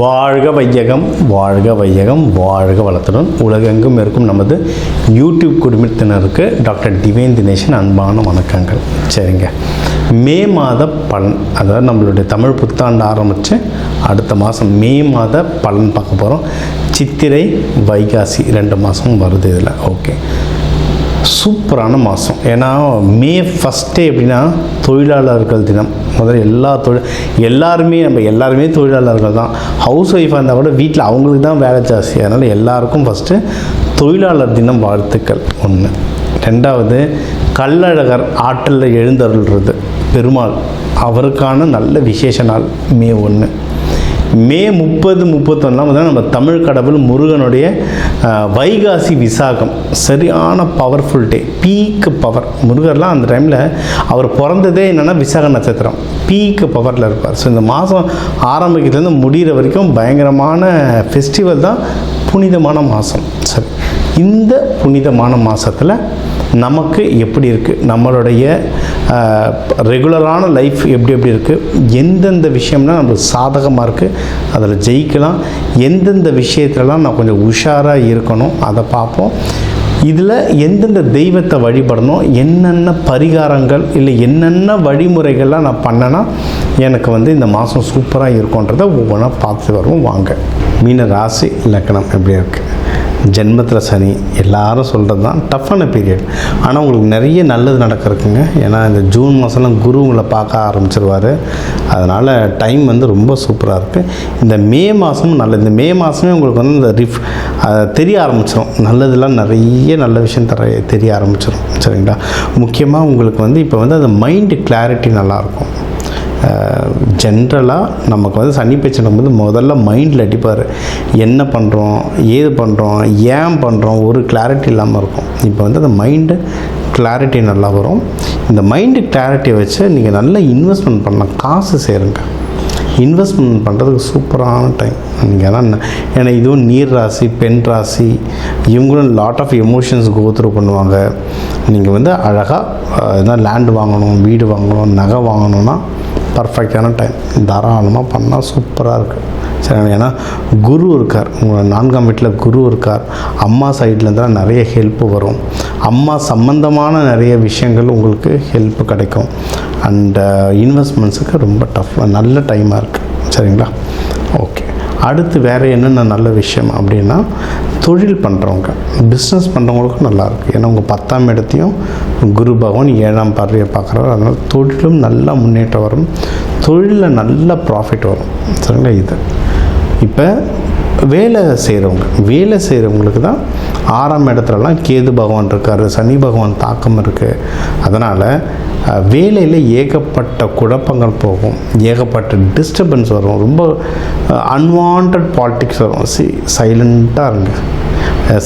வாழ்க வையகம், வாழ்க வையகம், வாழ்க வளத்துடன் உலகெங்கும் இருக்கும் நமது யூடியூப் குடும்பத்தினருக்கு டாக்டர் டிவைன் தினேஷன் அன்பான வணக்கங்கள். சரிங்க, மே மாத பலன், அதாவது நம்மளுடைய தமிழ் புத்தாண்டு ஆரம்பித்து அடுத்த மாதம் மே மாத பலன் பார்க்க போகிறோம். சித்திரை வைகாசி 2 மாதம் வருது இதில். ஓகே, சூப்பரான மாதம். ஏன்னா மே ஃபஸ்ட்டே எப்படின்னா தொழிலாளர்கள் தினம். முதல்ல எல்லாருமே தொழிலாளர்கள் தான். ஹவுஸ் ஒய்ஃபாக இருந்தால் கூட வீட்டில் அவங்களுக்கு தான் வேலை ஜாஸ்தி. அதனால் எல்லாருக்கும் ஃபஸ்ட்டு தொழிலாளர் தினம் வாழ்த்துக்கள். 1. 2வது கள்ளழகர் ஆற்றலில் எழுந்தருள்றது பெருமாள், அவருக்கான நல்ல விசேஷ நாள் மே 1. மே 30, 31 நம்ம தமிழ் கடவுள் முருகனுடைய வைகாசி விசாகம், சரியான பவர்ஃபுல் டே, பீக்கு பவர். முருகர்லாம் அந்த டைமில் அவர் பிறந்ததே என்னென்னா விசாக நட்சத்திரம், பீக்கு பவரில் இருப்பார். ஸோ இந்த மாதம் ஆரம்பிக்கிறதுலேருந்து முடிகிற வரைக்கும் பயங்கரமான ஃபெஸ்டிவல் தான், புனிதமான மாதம். சரி, இந்த புனிதமான மாதத்தில் நமக்கு எப்படி இருக்குது, நம்மளுடைய ரெகுலரான லைஃப் எப்படி இருக்குது, எந்தெந்த விஷயம்லாம் நம்மளுக்கு சாதகமாக இருக்குது, அதில் ஜெயிக்கலாம், எந்தெந்த விஷயத்துலலாம் நான் கொஞ்சம் உஷாராக இருக்கணும் அதை பார்ப்போம். இதில் எந்தெந்த தெய்வத்தை வழிபடணும், என்னென்ன பரிகாரங்கள் இல்லை என்னென்ன வழிமுறைகள்லாம் நான் பண்ணேன்னா எனக்கு இந்த மாதம் சூப்பராக இருக்குன்றதை ஒவ்வொன்றா பார்த்து வருவோம். வாங்க. மீன ராசி லக்னம் எப்படி இருக்குது, ஜென்மத்தில் சனி, எல்லாரும் சொல்கிறது தான் டஃப்பான பீரியட். ஆனால் உங்களுக்கு நிறைய நல்லது நடக்கிறதுக்குங்க. ஏன்னா இந்த ஜூன் மாதம்லாம் குரு உங்களை பார்க்க ஆரம்பிச்சிருவார். அதனால் டைம் ரொம்ப சூப்பராக இருக்குது. இந்த மே மாதமும் நல்லது. இந்த மே மாதமே உங்களுக்கு இந்த தெரிய ஆரம்பிச்சிடும். நல்லதெல்லாம் நிறைய நல்ல விஷயம் தெரிய ஆரம்பிச்சிடும். சரிங்களா? முக்கியமாக உங்களுக்கு இப்போ அந்த மைண்டு கிளாரிட்டி நல்லாயிருக்கும். ஜென்ரலாக நமக்கு சனி பேச்சு நடக்கும்போது முதல்ல மைண்டில் அடிப்பார். என்ன பண்ணுறோம், ஏது பண்ணுறோம், ஏன் பண்ணுறோம், ஒரு கிளாரிட்டி இல்லாமல் இருக்கும். இப்போ அந்த மைண்டு கிளாரிட்டி நல்லா வரும். இந்த மைண்டு கிளாரிட்டியை வச்சு நீங்கள் நல்லா இன்வெஸ்ட்மெண்ட் பண்ணலாம், காசு சேருங்க. இன்வெஸ்ட்மெண்ட் பண்ணுறதுக்கு சூப்பரான டைம் நீங்கள். ஏன்னா இதுவும் நீர் ராசி, பெண் ராசி, இவங்களும் லாட் ஆஃப் எமோஷன்ஸ் கோத்ரூ பண்ணுவாங்க. நீங்கள் அழகாக லேண்டு வாங்கணும், வீடு வாங்கணும், நகை வாங்கணுன்னா பர்ஃபெக்டான டைம், தாராளமாக பண்ணால் சூப்பராக இருக்குது. சரி, ஏன்னா குரு இருக்கார், உங்கள் 4ஆம் வீட்டில் குரு இருக்கார். அம்மா சைட்லேருந்து தான் நிறைய ஹெல்ப்பு வரும். அம்மா சம்பந்தமான நிறைய விஷயங்கள் உங்களுக்கு ஹெல்ப்பு கிடைக்கும். அண்ட் இன்வெஸ்ட்மெண்ட்ஸுக்கு ரொம்ப நல்ல டைமாக இருக்குது. சரிங்களா? ஓகே, அடுத்து வேறு என்னென்ன நல்ல விஷயம் அப்படின்னா, தொழில் பண்ணுறவங்க, பிஸ்னஸ் பண்ணுறவங்களுக்கும் நல்லாயிருக்கு. ஏன்னா உங்கள் 10ஆம் இடத்தையும் குரு பகவான் 7ஆம் பார்வையை பார்க்குறாரு. அதனால் தொழிலும் நல்லா முன்னேற்றம் வரும், தொழிலில் நல்ல ப்ராஃபிட் வரும். சரிங்களா? இது இப்போ வேலை செய்கிறவங்களுக்கு தான் 6ஆம் இடத்துலலாம் கேது பகவான் இருக்கார், சனி பகவான் தாக்கம் இருக்குது. அதனால் வேலையில் ஏகப்பட்ட குழப்பங்கள் போகும், ஏகப்பட்ட டிஸ்டர்பன்ஸ் வரும், ரொம்ப அன்வான்ட் பாலிட்டிக்ஸ் வரும். சைலண்ட்டாக இருங்க.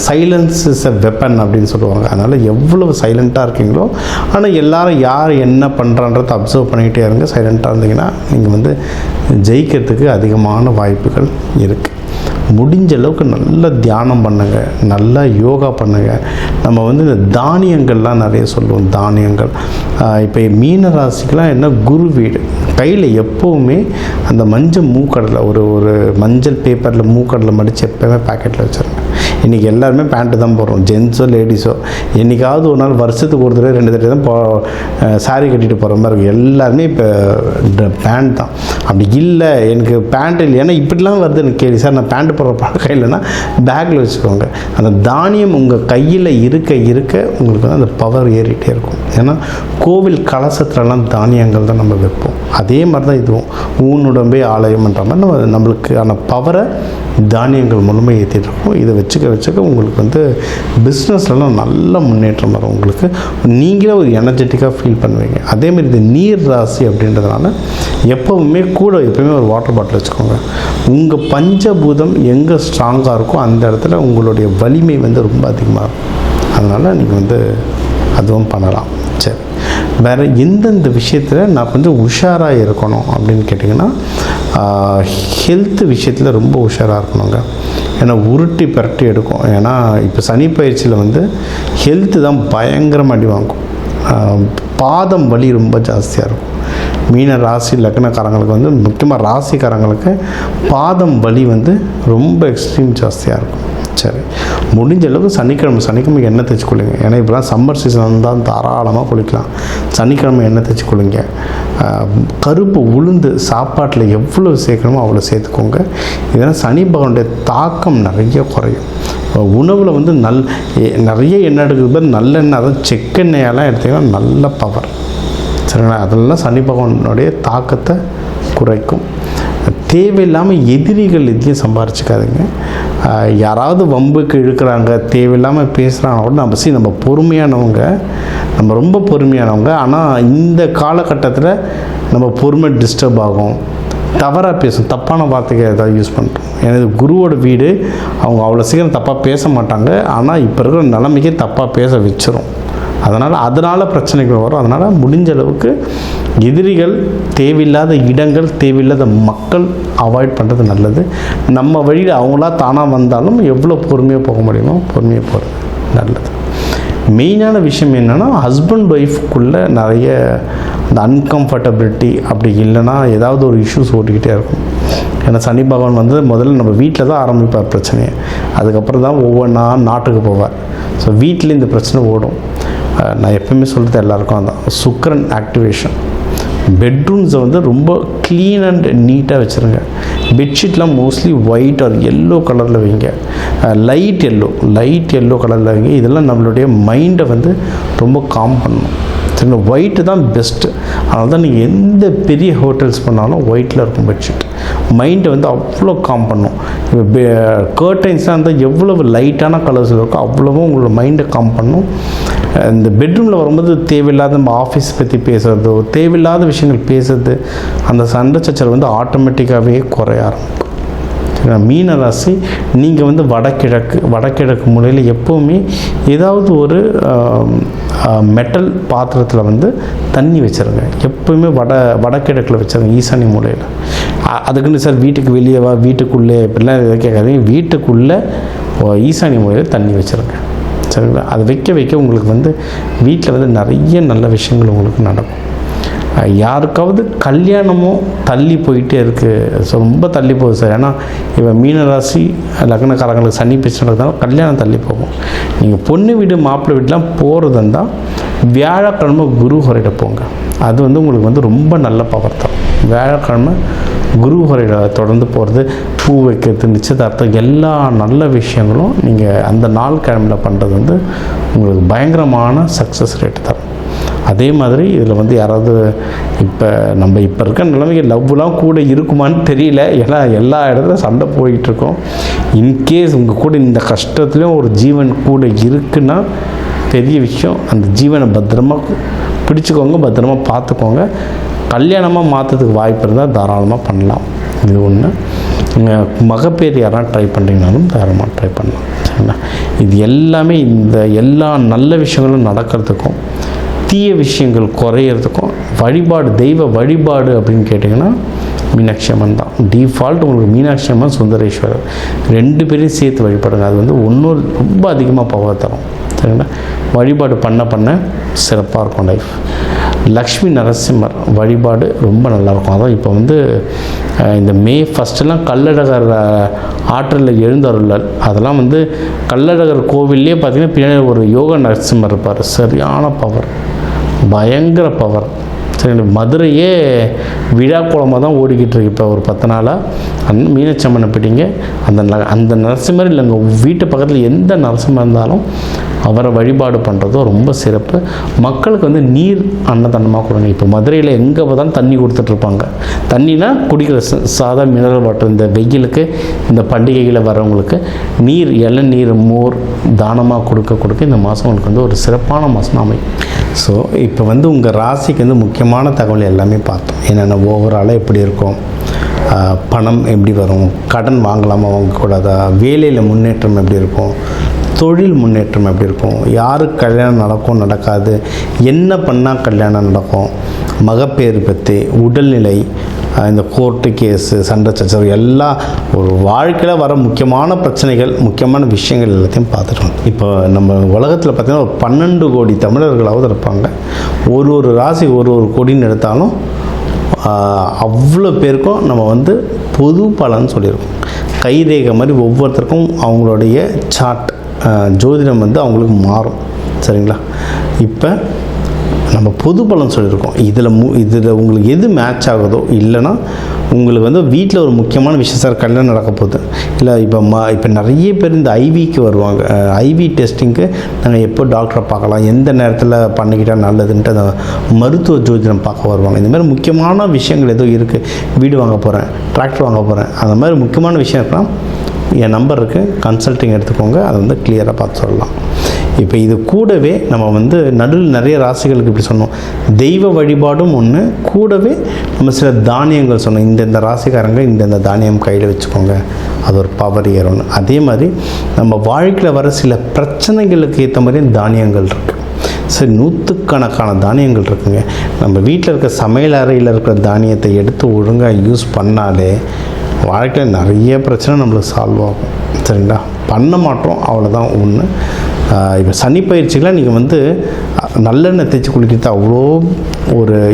சைலன்ஸ் இஸ் எ வெப்பன் அப்படின்னு சொல்லுவாங்க. அதனால் எவ்வளவு சைலண்ட்டாக இருக்கீங்களோ, ஆனால் எல்லோரும் யார் என்ன பண்ணுறான்றதை அப்சர்வ் பண்ணிக்கிட்டே இருங்க. சைலண்ட்டாக இருந்தீங்கன்னா நீங்கள் ஜெயிக்கிறதுக்கு அதிகமான வாய்ப்புகள் இருக்குது. முடிஞ்ச அளவுக்கு நல்லா தியானம் பண்ணுங்கள், நல்லா யோகா பண்ணுங்கள். நம்ம இந்த தானியங்கள்லாம் நிறைய சொல்லுவோம். தானியங்கள் இப்போ மீன ராசிக்கெலாம் என்ன, குரு வீடு கையில் எப்போவுமே அந்த மஞ்சள் மூக்கடலை, ஒரு மஞ்சள் பேப்பரில் மூக்கடலை மடித்து எப்போவுமே பாக்கெட்டில் வச்சுருங்க. இன்றைக்கி எல்லாருமே பேண்ட்டு தான் போடுறோம், ஜென்ஸோ லேடிஸோ. என்றைக்காவது ஒரு நாள் வருஷத்துக்கு ஒரு தடவை 2 தடவை தான் சாரீ கட்டிட்டு போகிற மாதிரி இருக்கும். எல்லாருமே இப்போ பேண்ட் தான். அப்படி இல்லை, எனக்கு பேண்ட் இல்லை, ஏன்னா இப்படிலாம் வருது எனக்கு கேள்வி. சார் நான் பேண்ட் போடுற பழக்கம் இல்லைன்னா பேக்கில் வச்சுக்கோங்க. அந்த தானியம் உங்கள் கையில் இருக்க உங்களுக்கு அந்த பவர் ஏறிட்டே இருக்கும். ஏன்னா கோவில் கலசத்துலலாம் தானியங்கள் தான் நம்ம வைப்போம். அதே மாதிரி தான் இதுவும் ஊனுடம்பே ஆலயம்ன்ற மாதிரி நம்மளுக்கான பவரை தானியங்கள் மூலமாக ஏற்றிட்டு இருக்கும். இதை வச்சுக்க உங்களுக்கு பிஸ்னஸ்லாம் நல்ல முன்னேற்றம் வரும். உங்களுக்கு நீங்களே ஒரு எனர்ஜெட்டிக்காக ஃபீல் பண்ணுவீங்க. அதேமாதிரி இது நீர் ராசி அப்படின்றதுனால எப்போவுமே ஒரு வாட்டர் பாட்டில் வச்சுக்கோங்க. உங்கள் பஞ்சபூதம் எங்கே ஸ்ட்ராங்காக இருக்கோ அந்த இடத்துல உங்களுடைய வலிமை ரொம்ப அதிகமாக இருக்கும். அதனால் நீங்கள் அதுவும் பண்ணலாம். சரி, வேறு எந்தெந்த விஷயத்தில் நான் கொஞ்சம் உஷாராக இருக்கணும் அப்படின்னு கேட்டிங்கன்னா, ஹெல்த்து விஷயத்தில் ரொம்ப உஷாராக இருக்கணுங்க. ஏன்னா உருட்டி பரட்டி எடுக்கும். ஏன்னா இப்போ சனி பயிற்சியில் ஹெல்த்து தான் பயங்கரமாக அடி வாங்கும். பாதம் வலி ரொம்ப ஜாஸ்தியாக இருக்கும். மீன ராசி லக்னக்காரங்களுக்கு வந்து முக்கியமாக ராசிக்காரங்களுக்கு பாதம் வலி வந்து ரொம்ப எக்ஸ்ட்ரீம் ஜாஸ்தியாக இருக்கும். சரி, முடிஞ்ச அளவுக்கு சனிக்கிழமை எண்ணெய் தேய்ச்சி குளிங்க. ஏன்னா இப்போலாம் சம்மர் சீசன் இருந்தால் தாராளமாக குளிக்கலாம். சனிக்கிழமை எண்ணெய் தேய்ச்சி குளிங்க. கருப்பு உளுந்து சாப்பாட்டில் எவ்வளோ சேர்க்கணுமோ அவ்வளோ சேர்த்துக்கோங்க. இதனால் சனி பகவானுடைய தாக்கம் நிறைய குறையும். உணவில் வந்து நிறைய எண்ணெய் எடுக்கிறது நல்லெண்ணெய், அதாவது செக்கெண்ணெயெல்லாம் எடுத்திங்கன்னா நல்ல பவர். சரிங்களா? அதெல்லாம் சனி பகவானுடைய தாக்கத்தை குறைக்கும். தேவையில்லாமல் எதிரிகள் எதையும் சம்பாரிச்சிக்காதுங்க. யாராவது வம்புக்கு இழுக்கிறாங்க, தேவையில்லாமல் பேசுகிறாங்க கூட நம்ம பொறுமையானவங்க, நம்ம ரொம்ப பொறுமையானவங்க. ஆனால் இந்த காலகட்டத்தில் நம்ம பொறுமை டிஸ்டர்ப் ஆகும், தவறாக பேசும், தப்பான வார்த்தைகள் ஏதாவது யூஸ் பண்ணுறோம். எனது குருவோட வீடு, அவங்க அவ்வளோ சீக்கிரம் தப்பாக பேச மாட்டாங்க. ஆனால் இப்போ இருக்கிற நிலைமைக்கு தப்பாக பேச வச்சிரும். அதனால் பிரச்சனைகள் வரும். அதனால் முடிஞ்ச அளவுக்கு எதிரிகள், தேவையில்லாத இடங்கள், தேவையில்லாத மக்கள் அவாய்ட் பண்ணுறது நல்லது. நம்ம வழியில் அவங்களா தானாக வந்தாலும் எவ்வளோ பொறுமையாக போக முடியுமோ பொறுமையாக போகிறது நல்லது. மெயினான விஷயம் என்னென்னா, ஹஸ்பண்ட் ஒய்ஃபுக்குள்ளே நிறைய அந்த அன்கம்ஃபர்டபிலிட்டி அப்படி இல்லைன்னா ஏதாவது ஒரு இஷ்யூஸ் ஓட்டிக்கிட்டே இருக்கும். ஏன்னா சனி பகவான் வந்து முதல்ல நம்ம வீட்டில் தான் ஆரம்பிப்பார் பிரச்சனையை, அதுக்கப்புறம் தான் ஒவ்வொன்றா நாட்டுக்கு போவார். ஸோ வீட்டில் இந்த பிரச்சனை ஓடும். நான் எப்பவுமே சொல்கிறது எல்லாருக்கும் அதான், சுக்கிரன் ஆக்டிவேஷன். பெட்ரூம்ஸை வந்து ரொம்ப க்ளீன் அண்ட் நீட்டாக வச்சுருங்க. பெட்ஷீட்லாம் மோஸ்ட்லி ஒயிட் ஆர் எல்லோ கலரில் வைங்க. லைட் எல்லோ கலரில் வைங்க. இதெல்லாம் நம்மளுடைய மைண்டை வந்து ரொம்ப காம் பண்ணணும். சரிங்களா? ஒயிட்டு தான் பெஸ்ட்டு. அதனால தான் நீங்கள் எந்த பெரிய ஹோட்டல்ஸ் பண்ணாலும் ஒயிட்டில் இருக்கும் பெட்ஷீட். மைண்டை வந்து அவ்வளோ காம் பண்ணும். இப்போ கர்டைன்ஸ்லாம் இருந்தால் எவ்வளவு லைட்டான கலர்ஸ் இருக்கோ அவ்வளவும் உங்களோட மைண்டை காம் பண்ணும். இந்த பெட்ரூமில் வரும்போது தேவையில்லாத நம்ம ஆஃபீஸ் பற்றி பேசுகிறதோ, தேவையில்லாத விஷயங்கள் பேசுறது, அந்த சண்டை சச்சரவு வந்து ஆட்டோமேட்டிக்காகவே குறைய ஆரம்பிக்கும். மீன ராசி, நீங்கள் வந்து வடகிழக்கு மூலையில் எப்போவுமே ஏதாவது ஒரு மெட்டல் பாத்திரத்தில் வந்து தண்ணி வச்சுருங்க. எப்போவுமே வடகிழக்கில் வச்சுருங்க, ஈசானி மூலையில். அதுக்குன்னு சார் வீட்டுக்கு வெளியேவா, வீட்டுக்குள்ளே இப்படிலாம் எதாவது கேட்காதீங்க. வீட்டுக்குள்ளே ஈசானி மூலையில் தண்ணி வச்சுருங்க. சரிங்களா? அது வைக்க உங்களுக்கு வந்து வீட்டில் வந்து நிறைய நல்ல விஷயங்கள் உங்களுக்கு நடக்கும். யாருக்காவது கல்யாணமோ தள்ளி போயிட்டே இருக்குது, ஸோ ரொம்ப தள்ளி போகுது சார். ஏன்னா இப்போ மீனராசி லக்னக்காரங்களுக்கு சனி பிரச்சனை நடக்கிறதால கல்யாணம் தள்ளி போகும். நீங்கள் பொண்ணு வீடு மாப்பிள்ளை வீடெலாம் போகிறது இருந்தால் வியாழக்கிழமை குரு ஹோரையிட போங்க. அது வந்து உங்களுக்கு வந்து ரொம்ப நல்ல பவர் தான். வியாழக்கிழமை குரு ஹோரையிட தொடர்ந்து போகிறது, பூ வைக்கிறது, நிச்சயதார்த்தம், எல்லா நல்ல விஷயங்களும் நீங்கள் அந்த நாள் கிழமையில் பண்ணுறது வந்து உங்களுக்கு பயங்கரமான சக்ஸஸ் ரேட் தரும். அதே மாதிரி இதில் வந்து யாராவது இப்போ இருக்க நிலைமைக்கு லவ்லாம் கூட இருக்குமான்னு தெரியல. ஏன்னா எல்லா இடத்துலையும் சண்டை போயிட்டுருக்கோம். இன்கேஸ் உங்கள் கூட இந்த கஷ்டத்துலேயும் ஒரு ஜீவன் கூட இருக்குன்னா பெரிய விஷயம். அந்த ஜீவனை பத்திரமாக பிடிச்சிக்கோங்க, பத்திரமாக பார்த்துக்கோங்க. கல்யாணமாக மாற்றத்துக்கு வாய்ப்பு இருந்தால் தாராளமாக பண்ணலாம். இது ஒன்று. மகப்பேறு யாராவது ட்ரை பண்ணுறீங்கனாலும் தாராளமாக ட்ரை பண்ணலாம். சரிங்களா? இது எல்லாமே இந்த எல்லா நல்ல விஷயங்களும் நடக்கிறதுக்கும் தீய விஷயங்கள் குறையிறதுக்கும் தெய்வ வழிபாடு அப்படின்னு கேட்டிங்கன்னா மீனாட்சி அம்மன் தான் டிஃபால்ட். உங்களுக்கு மீனாட்சி அம்மன், சுந்தரேஸ்வரர் 2 பேரையும் சேர்த்து வழிபடுங்க. அது வந்து இன்னும் ரொம்ப அதிகமாக பவர் தரும். சரிங்களா? வழிபாடு பண்ண சிறப்பாக இருக்கும் லைஃப். லக்ஷ்மி நரசிம்மர் வழிபாடு ரொம்ப நல்லாயிருக்கும். அதான் இப்போ வந்து இந்த மே 1 கள்ளழகர் ஆற்றலில் எழுந்தருளல், அதெல்லாம் வந்து கள்ளழகர் கோவில்லே பார்த்திங்கன்னா பின்னாடி ஒரு யோக நரசிம்மர் இருப்பார். சரியான பவர், பயங்கர பவர். சரி, மதுரையே விழா கோலமாக தான் ஓடிக்கிட்டு இருக்கு இப்போ ஒரு 10 நாளாக. மீனாட்சி அம்மனை பிடிங்க. அந்த நரசிம்மர் இல்லை, உங்கள் வீட்டு பக்கத்தில் எந்த நரசிம்மர் இருந்தாலும் அவரை வழிபாடு பண்ணுறதும் ரொம்ப சிறப்பு. மக்களுக்கு வந்து நீர் அன்னதானமாக கொடுங்க. இப்போ மதுரையில் எங்கே பார்த்தாலும் தண்ணி கொடுத்துட்ருப்பாங்க. தண்ணினா குடிக்கிற சாதா மினரல் வாட்டர். இந்த வெயிலுக்கு, இந்த பண்டிகையில் வரவங்களுக்கு நீர், இளநீர், மோர் தானமாக கொடுக்க இந்த மாதம் உங்களுக்கு வந்து ஒரு சிறப்பான மாதம் அமையும். ஸோ இப்போ வந்து உங்கள் ராசிக்கு வந்து முக்கியமான தகவல் எல்லாமே பார்த்தோம். என்னென்ன ஓவராலாக எப்படி இருக்கும், பணம் எப்படி வரும், கடன் வாங்கலாமா வாங்கக்கூடாதா, வேலையில் முன்னேற்றம் எப்படி இருக்கும், தொழில் முன்னேற்றம் எப்படி இருக்கும், யாருக்கு கல்யாணம் நடக்கும் நடக்காது, என்ன பண்ணால் கல்யாணம் நடக்கும், மகப்பேறு பற்றி, உடல்நிலை, இந்த கோர்ட்டு கேஸு, சண்டை சச்சரவு எல்லாம் ஒரு வாழ்க்கையில் வர முக்கியமான பிரச்சனைகள், முக்கியமான விஷயங்கள் எல்லாத்தையும் பார்த்துட்டோம். இப்போ நம்ம உலகத்தில் பார்த்திங்கன்னா ஒரு 12 கோடி தமிழர்களாவது இருப்பாங்க. ஒரு ராசி ஒரு கோடின்னு எடுத்தாலும் அவ்வளோ பேருக்கும் நம்ம வந்து பொது பலன் சொல்லியிருக்கோம். கைரேகை மாதிரி ஒவ்வொருத்தருக்கும் அவங்களுடைய சார்ட் ஜோதிடம் வந்து அவங்களுக்கு மாறும். சரிங்களா? இப்போ நம்ம பொது பலன் சொல்லியிருக்கோம். இதில் உங்களுக்கு எது மேட்ச் ஆகுதோ, இல்லைன்னா உங்களுக்கு வந்து வீட்டில் ஒரு முக்கியமான விஷயம், சார் கல்யாணம் நடக்க போகுது, இல்லை இப்போ நிறைய பேர் இந்த ஐவிக்கு வருவாங்க. ஐவி டெஸ்டிங்க்கு நாங்கள் எப்போ டாக்டரை பார்க்கலாம், எந்த நேரத்தில் பண்ணிக்கிட்டால் நல்லதுன்ட்டு அந்த மருத்துவ ஜோதிடம் பார்க்க வருவாங்க. இந்த மாதிரி முக்கியமான விஷயங்கள் ஏதோ இருக்குது, வீடு வாங்க போகிறேன், டிராக்டர் வாங்க போகிறேன், அந்த மாதிரி முக்கியமான விஷயம் இருக்கலாம், என் நம்பர் இருக்குது, கன்சல்ட்டிங் எடுத்துக்கோங்க, அதை வந்து கிளியராக பார்த்து சொல்லலாம். இப்போ இது கூடவே நம்ம வந்து நடுவில் நிறைய ராசிகளுக்கு இப்படி சொன்னோம், தெய்வ வழிபாடும் ஒன்று, கூடவே நம்ம சில தானியங்கள் சொன்னோம். இந்த ராசிக்காரங்க இந்த தானியம் கையில் வச்சுக்கோங்க, அது ஒரு பவர் ஏறும்னு. அதே மாதிரி நம்ம வாழ்க்கையில் வர சில பிரச்சனைகளுக்கு ஏற்ற மாதிரி தானியங்கள் இருக்குது. சரி, நூற்றுக்கணக்கான தானியங்கள் இருக்குங்க. நம்ம வீட்டில் இருக்க சமையல் அறையில் இருக்கிற தானியத்தை எடுத்து ஒழுங்காக யூஸ் பண்ணாலே வாழ்க்கையில் நிறைய பிரச்சனை நம்மளுக்கு சால்வ் ஆகும். சரிங்களா? பண்ண மாட்டோம், அவ்வளோதான் ஒன்று. இப்போ சனி பயிற்சிகளாக நீங்கள் வந்து நல்லெண்ணெய் தேய்ச்சி குளிக்கிறது அவ்வளோ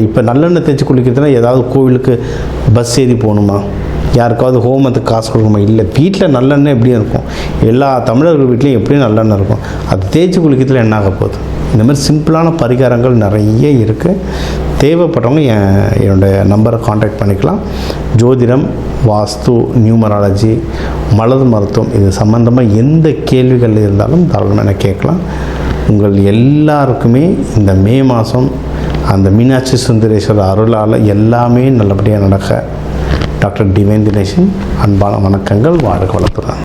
இப்போ நல்லெண்ணெய் தேய்ச்சி குளிக்கிறதுனா ஏதாவது கோவிலுக்கு பஸ் ஏறி போகணுமா, யாருக்காவது ஹோமத்துக்கு காசு கொடுக்கணுமா? இல்லை, வீட்டில் நல்லெண்ணெய் எப்படியும் இருக்கும். எல்லா தமிழர்கள் வீட்லேயும் எப்படியும் நல்லெண்ணெய் இருக்கும். அது தேய்ச்சி குளிக்கிறதுல என்ன ஆக போகுது? இந்த மாதிரி சிம்பிளான பரிகாரங்கள் நிறைய இருக்குது. தேவைப்பட்டவங்க என்னோடய நம்பரை காண்டாக்ட் பண்ணிக்கலாம். ஜோதிடம், வாஸ்து, நியூமராலஜி, மலர் மருத்துவம், இது சம்மந்தமாக எந்த கேள்விகள் இருந்தாலும் தாராளமாக எனக்கு கேட்கலாம். உங்கள் எல்லாருக்குமே இந்த மே மாதம் அந்த மீனாட்சி சுந்தரேஸ்வரர் அருளால் எல்லாமே நல்லபடியாக நடக்க டாக்டர் டிவைன் தினேஷன் அன்பான வணக்கங்கள். வாழ்க வளத்துடன்.